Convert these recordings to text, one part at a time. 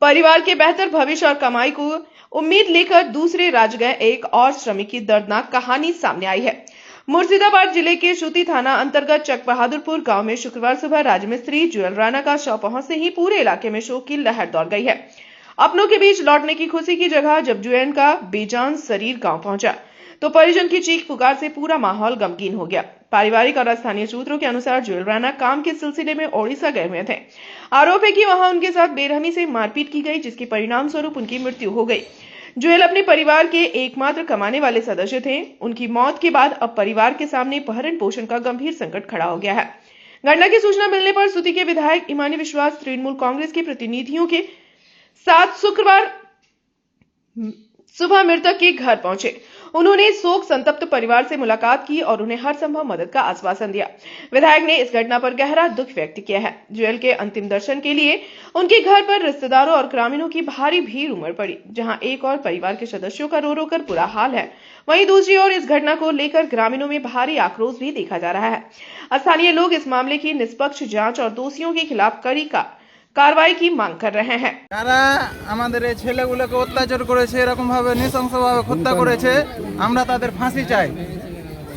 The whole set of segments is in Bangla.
परिवार के बेहतर भविष्य और कमाई को उम्मीद लेकर दूसरे राज्य गए एक और श्रमिक की दर्दनाक कहानी सामने आई है। मुर्शिदाबाद जिले के शुति थाना अंतर्गत चक बहादुरपुर गांव में शुक्रवार सुबह राजमिस्त्री जुएल राणा का शव पहुंचते ही पूरे इलाके में शोक की लहर दौड़ गई है। अपनों के बीच लौटने की खुशी की जगह जब जुएल का बेजान शरीर गांव पहुंचा तो परिजन की चीख पुकार से पूरा माहौल गमगीन हो गया। पारिवारिक और स्थानीय सूत्रों के अनुसार जुएल राणा काम के सिलसिले में ओडिशा गए हुए थे। आरोप है कि वहां उनके साथ बेरहमी से मारपीट की गई, जिसके परिणाम स्वरूप उनकी मृत्यु हो गई। जुएल अपने परिवार के एकमात्र कमाने वाले सदस्य थे। उनकी मौत के बाद अब परिवार के सामने भरण पोषण का गंभीर संकट खड़ा हो गया है। घटना की सूचना मिलने पर स्तुति के विधायक इमानी विश्वास तृणमूल कांग्रेस के प्रतिनिधियों के साथ शुक्रवार सुबह मृतक के घर पहुंचे। उन्होंने शोक संतप्त परिवार से मुलाकात की और उन्हें हर संभव मदद का आश्वासन दिया। विधायक ने इस घटना पर गहरा दुख व्यक्त किया है। जुएल के अंतिम दर्शन के लिए उनके घर पर रिश्तेदारों और ग्रामीणों की भारी भीड़ उमड़ पड़ी, जहां एक और परिवार के सदस्यों का रो रो कर बुरा हाल है। वहीं दूसरी ओर इस घटना को लेकर ग्रामीणों में भारी आक्रोश भी देखा जा रहा है। स्थानीय लोग इस मामले की निष्पक्ष जांच और दोषियों के खिलाफ कड़ी कार्रवाई की मांग कर रहे हैं। যারা আমাদের এই ছেলেগুলোকে অত্যাচার করেছে, এরকম ভাবে নৃশংসভাবে হত্যা করেছে, আমরা তাদের ফাঁসি চাই।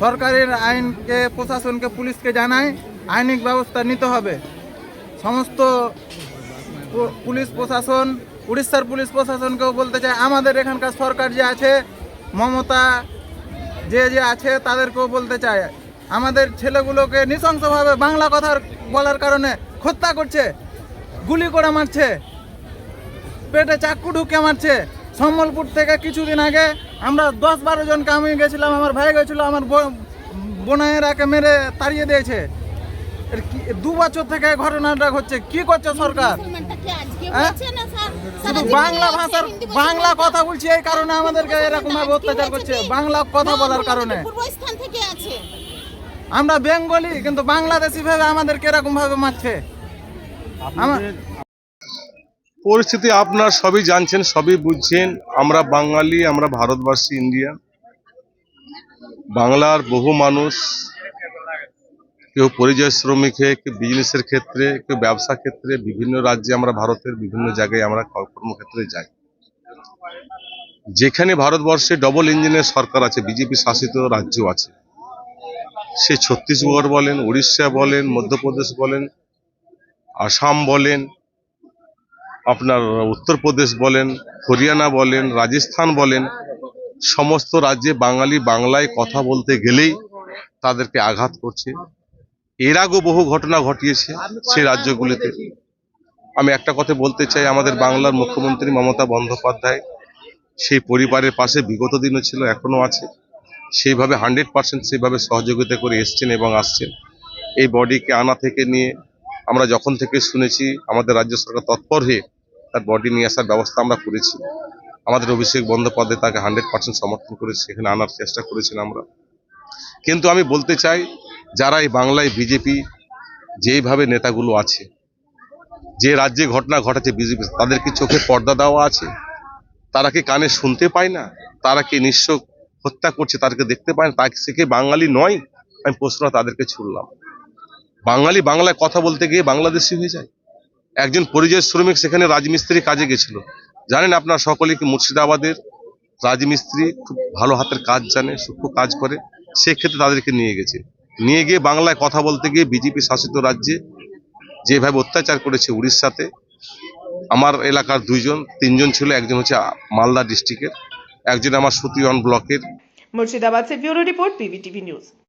সরকারের আইনকে, প্রশাসনকে, পুলিশকে জানাই আইনিক ব্যবস্থা নিতে হবে। সমস্ত পুলিশ প্রশাসন, উড়িষ্যার পুলিশ প্রশাসনকেও বলতে চাই, আমাদের এখানকার সরকার যে আছে, মমতা যে আছে, তাদেরকেও বলতে চাই, আমাদের ছেলেগুলোকে নৃশংসভাবে বাংলা কথা বলার কারণে হত্যা করছে, গুলি করে মারছে, পেটে চাকু ঢুকে মারছে। সম্বলপুর থেকে কিছুদিন আগে আমরা 10-12 জনকে, আমি গেছিলাম, আমার ভাই গেছিল, আমার বোনেরাকে মেরে তাড়িয়ে দিয়েছে। 2 বছর থেকে ঘটনাটা হচ্ছে। কি করছে সরকার? শুধু বাংলা কথা বলছি, এই কারণে আমাদেরকে এরকম ভাবে অত্যাচার করছে, বাংলা কথা বলার কারণে। আমরা বেঙ্গলি, কিন্তু বাংলাদেশি ভাবে আমাদেরকে এরকম ভাবে মারছে। পরিস্থিতি আপনার সবই জানছেন, সবই বুঝছেন। আমরা বাঙালি, আমরা ভারতবাসী, ইন্ডিয়ান। বাংলার বহু মানুষ, কেউ পরিযায়ী শ্রমিক, কেউ বিজনেসের ক্ষেত্রে, কেউ ব্যবসা ক্ষেত্রে বিভিন্ন রাজ্যে, আমরা ভারতের বিভিন্ন জায়গায় আমরা কর্মক্ষেত্রে যাই। যেখানে ভারতবর্ষে ডবল ইঞ্জিনের সরকার আছে, বিজেপি শাসিত রাজ্য আছে, সে ছত্তিশগড় বলেন, উড়িষ্যা বলেন, মধ্যপ্রদেশ বলেন, আসাম বলেন, আপনার উত্তরপ্রদেশ বলেন, হরিয়ানা বলেন, রাজস্থান বলেন, সমস্ত রাজ্যে বাঙালি বাংলায় কথা বলতে গেলেই তাদেরকে আঘাত করছে। এর আগেও বহু ঘটনা ঘটিয়েছে সেই রাজ্যগুলিতে। আমি একটা কথা বলতে চাই, আমাদের বাংলার মুখ্যমন্ত্রী মমতা বন্দ্যোপাধ্যায় সেই পরিবারের পাশে বিগত দিনও ছিল, এখনো আছে। সেইভাবে 100% সেইভাবে সহযোগিতা করে এসছেন এবং আসছেন। এই বডিকে আনা থেকে নিয়ে আমরা যখন থেকে শুনেছি, আমাদের রাজ্য সরকার তৎপর হয়ে তার বডি নিয়ে আসার ব্যবস্থা আমরা করেছি। আমাদের অভিষেক বন্দ্যোপাধ্যায় তাকে 100% সমর্থন করে সেখানে আনার চেষ্টা করেছেন আমরা। কিন্তু আমি বলতে চাই, যারা এই বাংলায় বিজেপি যেইভাবে নেতাগুলো আছে, যে রাজ্যে ঘটনা ঘটেছে বিজেপি, তাদের কি চোখে পর্দা দেওয়া আছে? তারা কি কানে শুনতে পায় না? তারা কি নিঃস্ব হত্যা করছে, তাদেরকে দেখতে পায় না? তাকে সে কি বাঙালি নয়? আমি প্রশ্ন তাদেরকে ছুড়লাম। বাঙালি বাংলায় কথা বলতে গিয়ে বাংলাদেশি হয়ে যায়। একজন পরিযায়ী শ্রমিক সেখানে রাজমিস্ত্রি কাজে গেছিল। জানেন আপনারা সকলে কি মুর্শিদাবাদের রাজমিস্ত্রি খুব ভালো হাতের কাজ জানে, সূক্ষ্ম কাজ করে। সেক্ষেত্রে তাদেরকে নিয়ে গিয়ে বাংলায় কথা বলতে গিয়ে বিজেপি শাসিত রাজ্যে যেভাবে অত্যাচার করেছে। উড়িষ্যাতে আমার এলাকার 3জন ছিল, একজন হচ্ছে মালদা ডিস্ট্রিক্টের, একজন আমার সুতিওয়ান ব্লকের। मुर्शिदाबाद से ब्यूरो रिपोर्ट, पीवीटीवी न्यूज।